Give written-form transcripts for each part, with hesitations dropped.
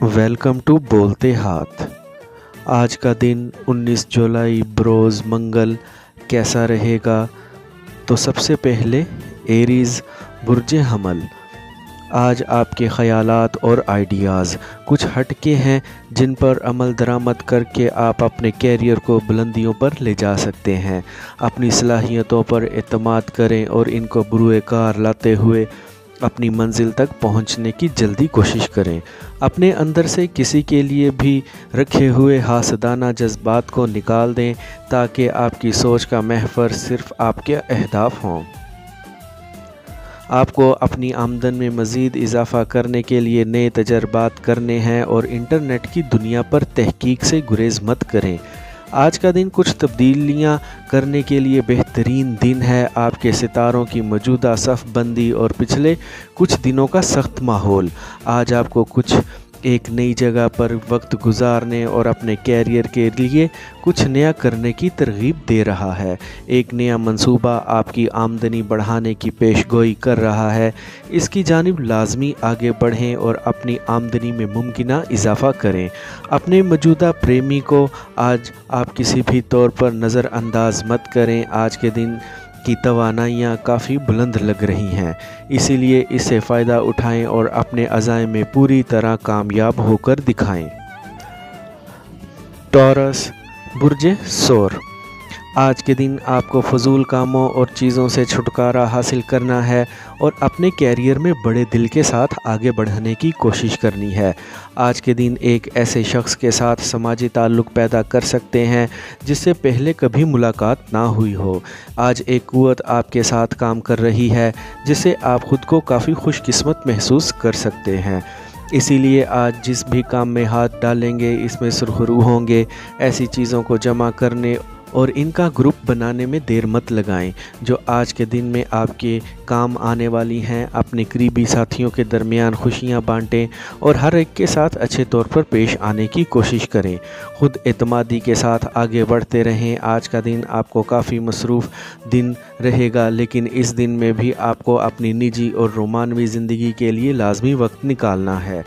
Welcome to बोलते हाथ। आज का दिन 19 जुलाई बरोज़ मंगल कैसा रहेगा? तो सबसे पहले एरीज़ बुर्ज हमल। आज आपके ख़यालात और आइडियाज़ कुछ हटके हैं जिन पर अमल दरामद करके आप अपने कैरियर को बुलंदियों पर ले जा सकते हैं। अपनी सलाहियतों पर एतमाद करें और इनको बुरुए कार लाते हुए अपनी मंजिल तक पहुंचने की जल्दी कोशिश करें। अपने अंदर से किसी के लिए भी रखे हुए हासदाना जज्बात को निकाल दें ताकि आपकी सोच का महवर सिर्फ आपके अहदाफ हों। आपको अपनी आमदन में मज़ीद इजाफ़ा करने के लिए नए तजर्बात करने हैं और इंटरनेट की दुनिया पर तहकीक से गुरेज मत करें। आज का दिन कुछ तब्दीलियां करने के लिए बेहतरीन दिन है। आपके सितारों की मौजूदा सफ़ बंदी और पिछले कुछ दिनों का सख्त माहौल आज आपको कुछ एक नई जगह पर वक्त गुजारने और अपने कैरियर के लिए कुछ नया करने की तरगीब दे रहा है। एक नया मंसूबा आपकी आमदनी बढ़ाने की पेशगोई कर रहा है। इसकी जानिब लाजमी आगे बढ़ें और अपनी आमदनी में मुमकिना इजाफ़ा करें। अपने मौजूदा प्रेमी को आज आप किसी भी तौर पर नज़रअंदाज मत करें। आज के दिन की तवानाइयाँ काफ़ी बुलंद लग रही हैं, इसीलिए इससे फ़ायदा उठाएं और अपने अज़ाइम में पूरी तरह कामयाब होकर दिखाएं। टॉरस बुर्ज सौर। आज के दिन आपको फजूल कामों और चीज़ों से छुटकारा हासिल करना है और अपने कैरियर में बड़े दिल के साथ आगे बढ़ने की कोशिश करनी है। आज के दिन एक ऐसे शख्स के साथ समाजी ताल्लुक़ पैदा कर सकते हैं जिससे पहले कभी मुलाकात ना हुई हो। आज एक क़ुव्वत आपके साथ काम कर रही है जिससे आप ख़ुद को काफ़ी खुशकिस्मत महसूस कर सकते हैं। इसीलिए आज जिस भी काम में हाथ डालेंगे इसमें सुरखरू होंगे। ऐसी चीज़ों को जमा करने और इनका ग्रुप बनाने में देर मत लगाएं जो आज के दिन में आपके काम आने वाली हैं। अपने करीबी साथियों के दरमियान खुशियां बांटें और हर एक के साथ अच्छे तौर पर पेश आने की कोशिश करें। ख़ुद एतमादी के साथ आगे बढ़ते रहें। आज का दिन आपको काफ़ी मसरूफ़ दिन रहेगा, लेकिन इस दिन में भी आपको अपनी निजी और रोमानवी ज़िंदगी के लिए लाजमी वक्त निकालना है।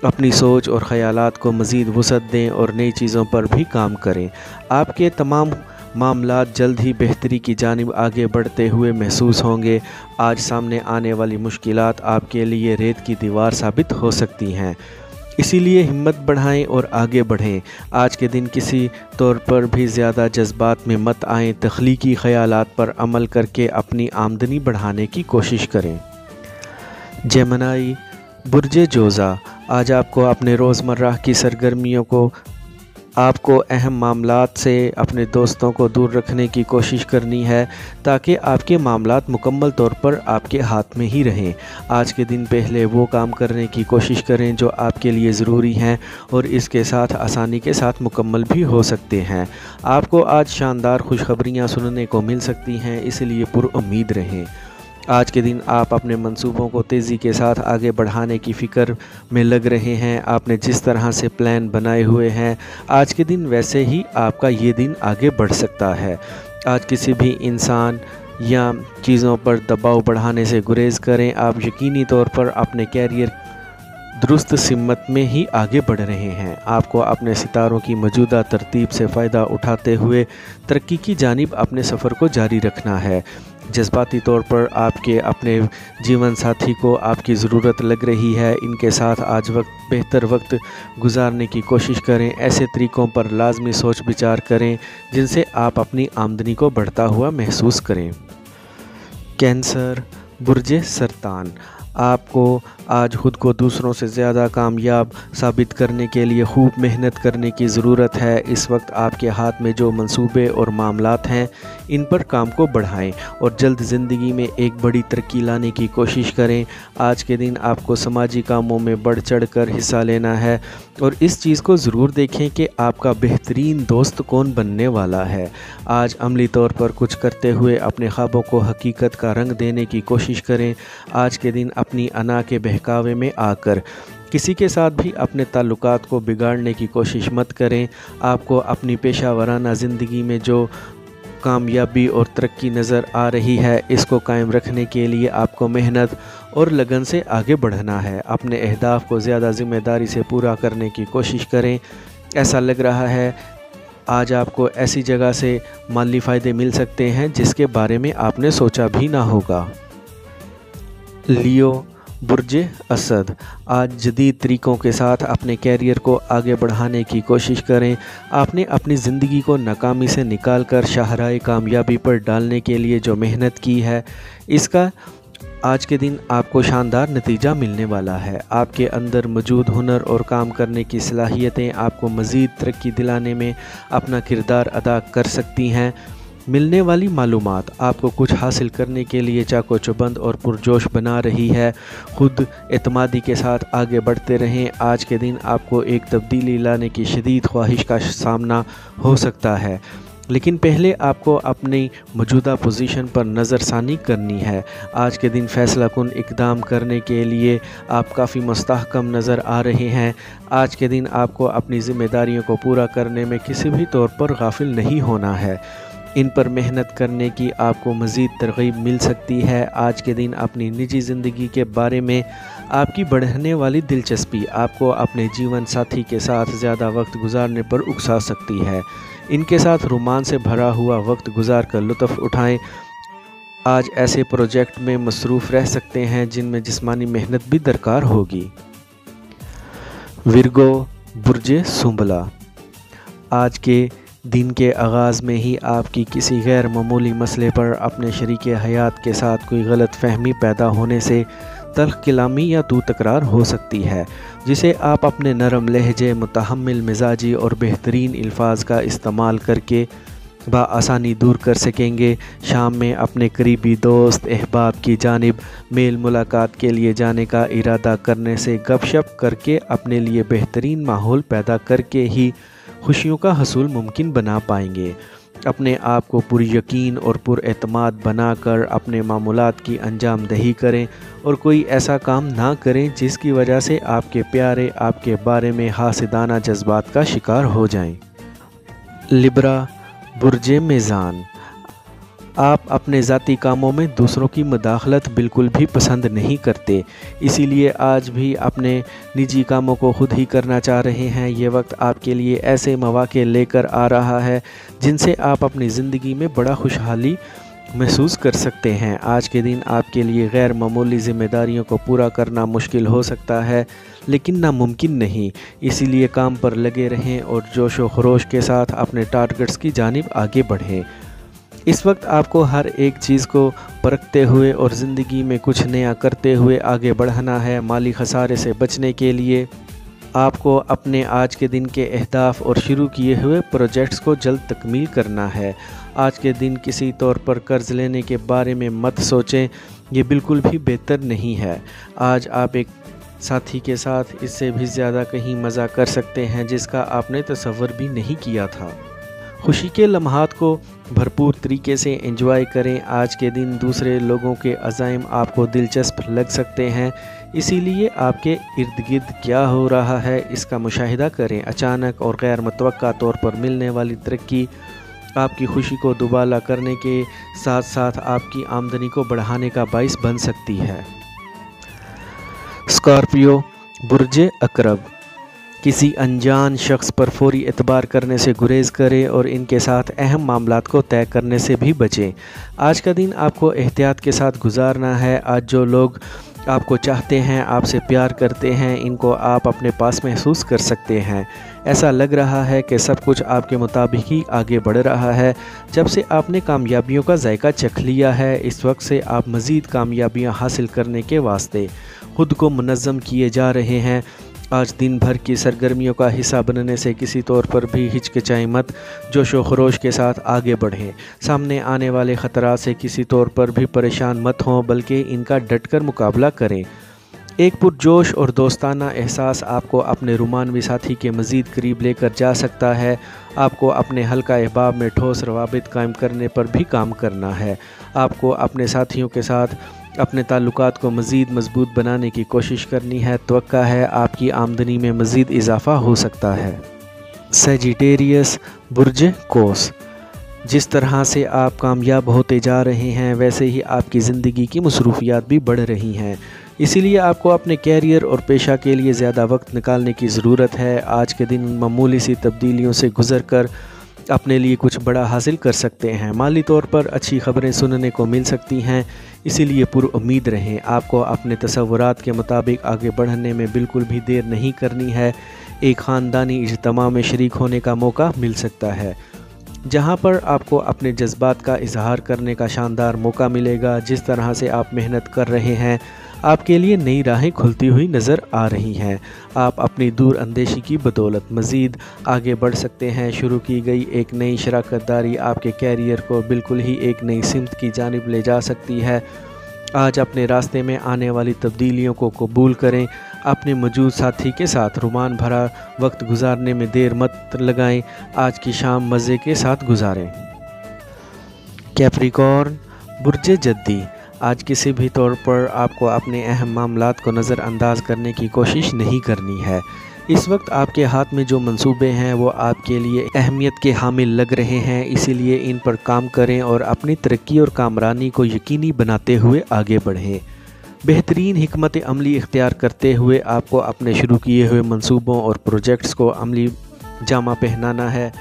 अपनी सोच और ख़यालात को मज़ीद वुसअत दें और नई चीज़ों पर भी काम करें। आपके तमाम मामलात जल्द ही बेहतरी की जानिब आगे बढ़ते हुए महसूस होंगे। आज सामने आने वाली मुश्किलात आपके लिए रेत की दीवार साबित हो सकती हैं, इसीलिए हिम्मत बढ़ाएं और आगे बढ़ें। आज के दिन किसी तौर पर भी ज़्यादा जज्बात में मत आएं। तख्लीकी ख़यालात पर अमल करके अपनी आमदनी बढ़ाने की कोशिश करें। जेमिनी बुर्ज जोज़ा। आज आपको अपने रोज़मर्रा की सरगर्मियों को आपको अहम मामलात से अपने दोस्तों को दूर रखने की कोशिश करनी है ताकि आपके मामलात मुकम्मल तौर पर आपके हाथ में ही रहें। आज के दिन पहले वो काम करने की कोशिश करें जो आपके लिए ज़रूरी हैं और इसके साथ आसानी के साथ मुकम्मल भी हो सकते हैं। आपको आज शानदार खुशखबरियाँ सुनने को मिल सकती हैं, इसलिए पुरुम्मीद रहें। आज के दिन आप अपने मंसूबों को तेज़ी के साथ आगे बढ़ाने की फ़िक्र में लग रहे हैं। आपने जिस तरह से प्लान बनाए हुए हैं आज के दिन वैसे ही आपका ये दिन आगे बढ़ सकता है। आज किसी भी इंसान या चीज़ों पर दबाव बढ़ाने से गुरेज करें। आप यकीनी तौर पर अपने कैरियर दुरुस्त सिमत में ही आगे बढ़ रहे हैं। आपको अपने सितारों की मौजूदा तरतीब से फ़ायदा उठाते हुए तरक्की की जानिब अपने सफ़र को जारी रखना है। जज्बाती तौर पर आपके अपने जीवन साथी को आपकी ज़रूरत लग रही है। इनके साथ आज बेहतर वक्त गुजारने की कोशिश करें। ऐसे तरीक़ों पर लाजमी सोच विचार करें जिनसे आप अपनी आमदनी को बढ़ता हुआ महसूस करें। कैंसर बुर्ज सरतान। आपको आज ख़ुद को दूसरों से ज़्यादा कामयाब साबित करने के लिए खूब मेहनत करने की ज़रूरत है। इस वक्त आपके हाथ में जो मंसूबे और मामलात हैं इन पर काम को बढ़ाएं और जल्द ज़िंदगी में एक बड़ी तरक्की लाने की कोशिश करें। आज के दिन आपको समाजी कामों में बढ़ चढ़ कर हिस्सा लेना है और इस चीज़ को ज़रूर देखें कि आपका बेहतरीन दोस्त कौन बनने वाला है। आज अमली तौर पर कुछ करते हुए अपने ख्वाबों को हकीकत का रंग देने की कोशिश करें। आज के दिन अपनी अना के बहकावे में आकर किसी के साथ भी अपने ताल्लुकात को बिगाड़ने की कोशिश मत करें। आपको अपनी पेशा वराना ज़िंदगी में जो कामयाबी और तरक्की नज़र आ रही है इसको कायम रखने के लिए आपको मेहनत اور लगन से आगे बढ़ना है। अपने अहदाफ को ज़्यादा ज़िम्मेदारी से पूरा करने की कोशिश करें। ऐसा लग रहा है आज आपको ऐसी जगह से माली फ़ायदे मिल सकते हैं जिसके बारे में आपने सोचा भी ना होगा। लियो, बुर्ज असद, आज जदीद तरीक़ों के साथ अपने कैरियर को आगे बढ़ाने की कोशिश करें। आपने अपनी ज़िंदगी को नाकामी से निकाल कर शाहराए कामयाबी पर डालने के लिए जो मेहनत की है, इसका आज के दिन आपको शानदार नतीजा मिलने वाला है। आपके अंदर मौजूद हुनर और काम करने की सलाहियतें आपको मज़ीद तरक्की दिलाने में अपना किरदार अदा कर सकती हैं। मिलने वाली मालूमात आपको कुछ हासिल करने के लिए चाको चौबंद और पुरजोश बना रही है। खुद एतमादी के साथ आगे बढ़ते रहें। आज के दिन आपको एक तब्दीली लाने की शदीद ख्वाहिश का सामना हो सकता है, लेकिन पहले आपको अपनी मौजूदा पोजीशन पर नज़रसानी करनी है। आज के दिन फ़ैसला कुन इक़दाम करने के लिए आप काफ़ी मुस्तहकम नज़र आ रहे हैं। आज के दिन आपको अपनी ज़िम्मेदारियों को पूरा करने में किसी भी तौर पर गाफिल नहीं होना है। इन पर मेहनत करने की आपको मज़ीद तरग़ीब मिल सकती है। आज के दिन अपनी निजी ज़िंदगी के बारे में आपकी बढ़ने वाली दिलचस्पी आपको अपने जीवन साथी के साथ ज़्यादा वक्त गुजारने पर उकसा सकती है। इनके साथ रोमांस से भरा हुआ वक्त गुजार कर लुत्फ़ उठाएं। आज ऐसे प्रोजेक्ट में मसरूफ़ रह सकते हैं जिनमें जिस्मानी मेहनत भी दरकार होगी। विर्गो, बुर्ज सुंबला, आज के दिन के आगाज़ में ही आपकी किसी गैर मामूली मसले पर अपने शरीके हयात के साथ कोई गलत फहमी पैदा होने से तल्ख़ कलामी या तू तकरार हो सकती है, जिसे आप अपने नरम लहजे, मुतहम्मिल मिजाजी और बेहतरीन अल्फाज का इस्तेमाल करके बआसानी दूर कर सकेंगे। शाम में अपने करीबी दोस्त अहबाब की जानिब मेल मुलाकात के लिए जाने का इरादा करने से गपशप करके अपने लिए बेहतरीन माहौल पैदा करके ही खुशियों का हसूल मुमकिन बना पाएंगे। अपने आप को पुरयकीन और पुरएतमाद बनाकर अपने मामूलात की अंजाम दही करें और कोई ऐसा काम ना करें जिसकी वजह से आपके प्यारे आपके बारे में हासिदाना जज्बात का शिकार हो जाएं। लिब्रा, बुर्ज मीज़ान, आप अपने ज़ाती कामों में दूसरों की मुदाखलत बिल्कुल भी पसंद नहीं करते, इसीलिए आज भी अपने निजी कामों को खुद ही करना चाह रहे हैं। ये वक्त आपके लिए ऐसे मौक़े लेकर आ रहा है जिनसे आप अपनी ज़िंदगी में बड़ा खुशहाली महसूस कर सकते हैं। आज के दिन आपके लिए गैर मामूली ज़िम्मेदारियों को पूरा करना मुश्किल हो सकता है, लेकिन नामुमकिन नहीं। इसीलिए काम पर लगे रहें और जोश व खरोश के साथ अपने टारगेट्स की जानिब आगे बढ़ें। इस वक्त आपको हर एक चीज़ को परखते हुए और ज़िंदगी में कुछ नया करते हुए आगे बढ़ना है। माली खसारे से बचने के लिए आपको अपने आज के दिन के अहदाफ और शुरू किए हुए प्रोजेक्ट्स को जल्द तकमील करना है। आज के दिन किसी तौर पर कर्ज़ लेने के बारे में मत सोचें, ये बिल्कुल भी बेहतर नहीं है। आज आप एक साथी के साथ इससे भी ज़्यादा कहीं मज़ा कर सकते हैं जिसका आपने तसव्वुर भी नहीं किया था। खुशी के लम्हात को भरपूर तरीके से एंजॉय करें। आज के दिन दूसरे लोगों के अज़ाइम आपको दिलचस्प लग सकते हैं, इसीलिए आपके इर्द गिर्द क्या हो रहा है इसका मुशाहिदा करें। अचानक और गैर मुतवक्का तौर पर मिलने वाली तरक्की आपकी खुशी को दुबाला करने के साथ साथ आपकी आमदनी को बढ़ाने का बाइस बन सकती है। स्कॉर्पियो, बुर्ज अकरब, किसी अनजान शख्स पर फौरी एतबार करने से गुरेज़ करें और इनके साथ अहम मामलात को तय करने से भी बचें। आज का दिन आपको एहतियात के साथ गुजारना है। आज जो लोग आपको चाहते हैं, आपसे प्यार करते हैं, इनको आप अपने पास महसूस कर सकते हैं। ऐसा लग रहा है कि सब कुछ आपके मुताबिक ही आगे बढ़ रहा है। जब से आपने कामयाबियों का जायका चख लिया है, इस वक्त से आप मज़ीद कामयाबियाँ हासिल करने के वास्ते ख़ुद को मुनज़्ज़म किए जा रहे हैं। आज दिन भर की सरगर्मियों का हिस्सा बनने से किसी तौर पर भी हिचकिचाएं मत, जोश व खरोश के साथ आगे बढ़ें। सामने आने वाले ख़तरात से किसी तौर पर भी परेशान मत हों, बल्कि इनका डटकर मुकाबला करें। एक पुरजोश और दोस्ताना एहसास आपको अपने रुमानवी साथी के मज़ीद करीब लेकर जा सकता है। आपको अपने हल्का अहबाब में ठोस रवाबित कायम करने पर भी काम करना है। आपको अपने साथियों के साथ अपने ताल्लुकात को मज़ीद मजबूत बनाने की कोशिश करनी है। तवक्का है आपकी आमदनी में मज़ीद इजाफ़ा हो सकता है। सेजिटेरियस, बुर्ज कोस, जिस तरह से आप कामयाब होते जा रहे हैं वैसे ही आपकी ज़िंदगी की मसरूफियात भी बढ़ रही हैं। इसीलिए आपको अपने कैरियर और पेशा के लिए ज़्यादा वक्त निकालने की ज़रूरत है। आज के दिन मामूली सी तब्दीलियों से गुज़र कर अपने लिए कुछ बड़ा हासिल कर सकते हैं। माली तौर पर अच्छी खबरें सुनने को मिल सकती हैं, इसीलिए पुरुम्मीद रहें। आपको अपने तसव्वुरात के मुताबिक आगे बढ़ने में बिल्कुल भी देर नहीं करनी है। एक ख़ानदानी इज्तिमा में शरीक होने का मौका मिल सकता है, जहां पर आपको अपने जज्बात का इजहार करने का शानदार मौका मिलेगा। जिस तरह से आप मेहनत कर रहे हैं, आपके लिए नई राहें खुलती हुई नज़र आ रही हैं। आप अपनी दूर अंदेशी की बदौलत मज़ीद आगे बढ़ सकते हैं। शुरू की गई एक नई शराकत दारी आपके कैरियर को बिल्कुल ही एक नई सिमत की जानिब ले जा सकती है। आज अपने रास्ते में आने वाली तब्दीलियों को कबूल करें। अपने मौजूद साथी के साथ रोमान भरा वक्त गुजारने में देर मत लगाएं। आज की शाम मज़े के साथ गुजारें। कैप्रिकॉर्न, बुर्ज जद्दी, आज किसी भी तौर पर आपको अपने अहम मामलात को नज़रअंदाज करने की कोशिश नहीं करनी है। इस वक्त आपके हाथ में जो मंसूबे हैं वो आपके लिए अहमियत के हामिल लग रहे हैं, इसीलिए इन पर काम करें और अपनी तरक्की और कामरानी को यकीनी बनाते हुए आगे बढ़ें। बेहतरीन हिकमत अमली इख्तियार करते हुए आपको अपने शुरू किए हुए मंसूबों और प्रोजेक्ट्स को अमली जामा पहनाना है।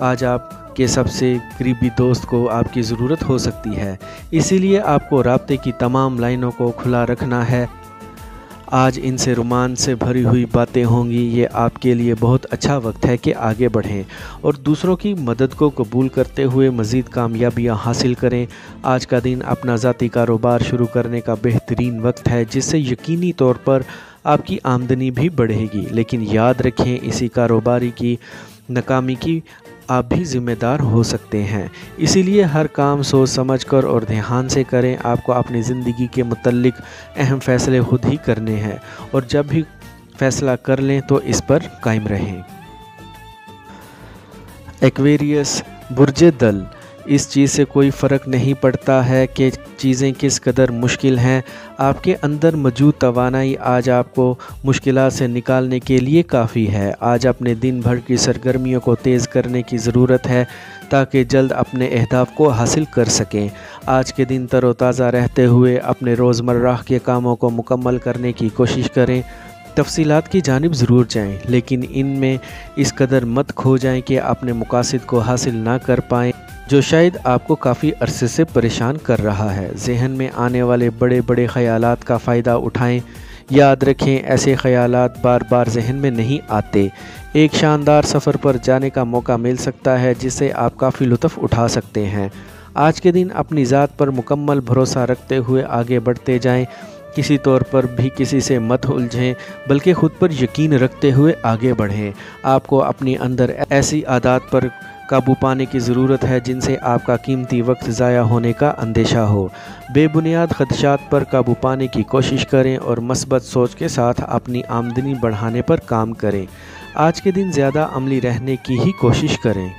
आज आपके सबसे करीबी दोस्त को आपकी ज़रूरत हो सकती है, इसीलिए आपको राब्ते की तमाम लाइनों को खुला रखना है। आज इनसे रोमांस से भरी हुई बातें होंगी। ये आपके लिए बहुत अच्छा वक्त है कि आगे बढ़ें और दूसरों की मदद को कबूल करते हुए मज़ीद कामयाबियाँ हासिल करें। आज का दिन अपना ज़ाती कारोबार शुरू करने का बेहतरीन वक्त है, जिससे यकीनी तौर पर आपकी आमदनी भी बढ़ेगी। लेकिन याद रखें, इसी कारोबारी की नाकामी की आप भी ज़िम्मेदार हो सकते हैं, इसीलिए हर काम सोच समझ कर और ध्यान से करें। आपको अपनी ज़िंदगी के मुतल्लिक अहम फ़ैसले खुद ही करने हैं और जब भी फ़ैसला कर लें तो इस पर कायम रहें। एक्वेरियस, बुर्ज दल, इस चीज़ से कोई फ़र्क नहीं पड़ता है कि चीज़ें किस कदर मुश्किल हैं। आपके अंदर मौजूद तवानाई आज आपको मुश्किलात से निकालने के लिए काफ़ी है। आज अपने दिन भर की सरगर्मियों को तेज़ करने की ज़रूरत है ताकि जल्द अपने अहदाफ को हासिल कर सकें। आज के दिन तरोताज़ा रहते हुए अपने रोज़मर्रा के कामों को मुकम्मल करने की कोशिश करें। तफसीलात की जानिब ज़रूर जाएं, लेकिन इनमें इस कदर मत खो जाएं कि अपने मकासद को हासिल ना कर पाएँ, जो शायद आपको काफ़ी अरसे से परेशान कर रहा है। जहन में आने वाले बड़े बड़े ख़यालात का फ़ायदा उठाएं। याद रखें, ऐसे ख़यालात बार बार जहन में नहीं आते। एक शानदार सफ़र पर जाने का मौका मिल सकता है, जिससे आप काफ़ी लुत्फ़ उठा सकते हैं। आज के दिन अपनी ज़ात पर मुकम्मल भरोसा रखते हुए आगे बढ़ते जाएं। किसी तौर पर भी किसी से मत उलझें, बल्कि ख़ुद पर यकीन रखते हुए आगे बढ़ें। आपको अपने अंदर ऐसी आदत पर काबू पाने की ज़रूरत है जिनसे आपका कीमती वक्त ज़ाया होने का अंदेशा हो। बेबुनियाद ख़दशात पर काबू पाने की कोशिश करें और मस्बत सोच के साथ अपनी आमदनी बढ़ाने पर काम करें। आज के दिन ज़्यादा अमली रहने की ही कोशिश करें।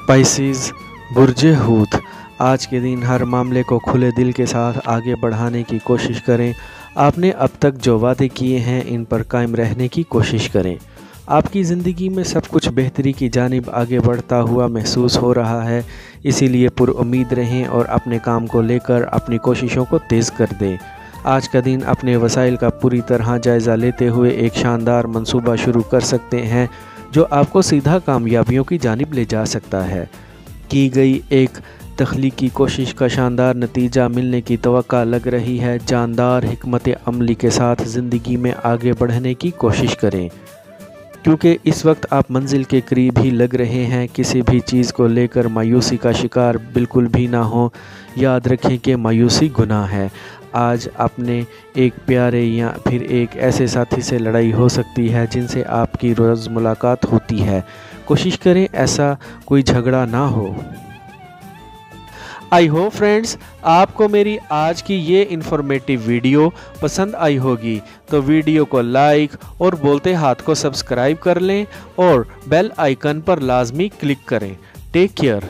पाइसिस, बुर्ज हूत, आज के दिन हर मामले को खुले दिल के साथ आगे बढ़ाने की कोशिश करें। आपने अब तक जो वादे किए हैं इन पर कायम रहने की कोशिश करें। आपकी ज़िंदगी में सब कुछ बेहतरी की जानिब आगे बढ़ता हुआ महसूस हो रहा है, इसीलिए पुरुम्मीद रहें और अपने काम को लेकर अपनी कोशिशों को तेज़ कर दें। आज का दिन अपने वसाइल का पूरी तरह जायज़ा लेते हुए एक शानदार मंसूबा शुरू कर सकते हैं, जो आपको सीधा कामयाबियों की जानिब ले जा सकता है। की गई एक तख्लीकी कोशिश का शानदार नतीजा मिलने की तवक्का लग रही है। जानदार हिकमत अमली के साथ ज़िंदगी में आगे बढ़ने की कोशिश करें, क्योंकि इस वक्त आप मंजिल के करीब ही लग रहे हैं। किसी भी चीज़ को लेकर मायूसी का शिकार बिल्कुल भी ना हो। याद रखें कि मायूसी गुनाह है। आज अपने एक प्यारे या फिर एक ऐसे साथी से लड़ाई हो सकती है जिनसे आपकी रोज़ मुलाकात होती है। कोशिश करें ऐसा कोई झगड़ा ना हो। आई होप फ्रेंड्स, आपको मेरी आज की ये इन्फॉर्मेटिव वीडियो पसंद आई होगी, तो वीडियो को लाइक और बोलते हाथ को सब्सक्राइब कर लें और बेल आइकन पर लाजमी क्लिक करें। Take care.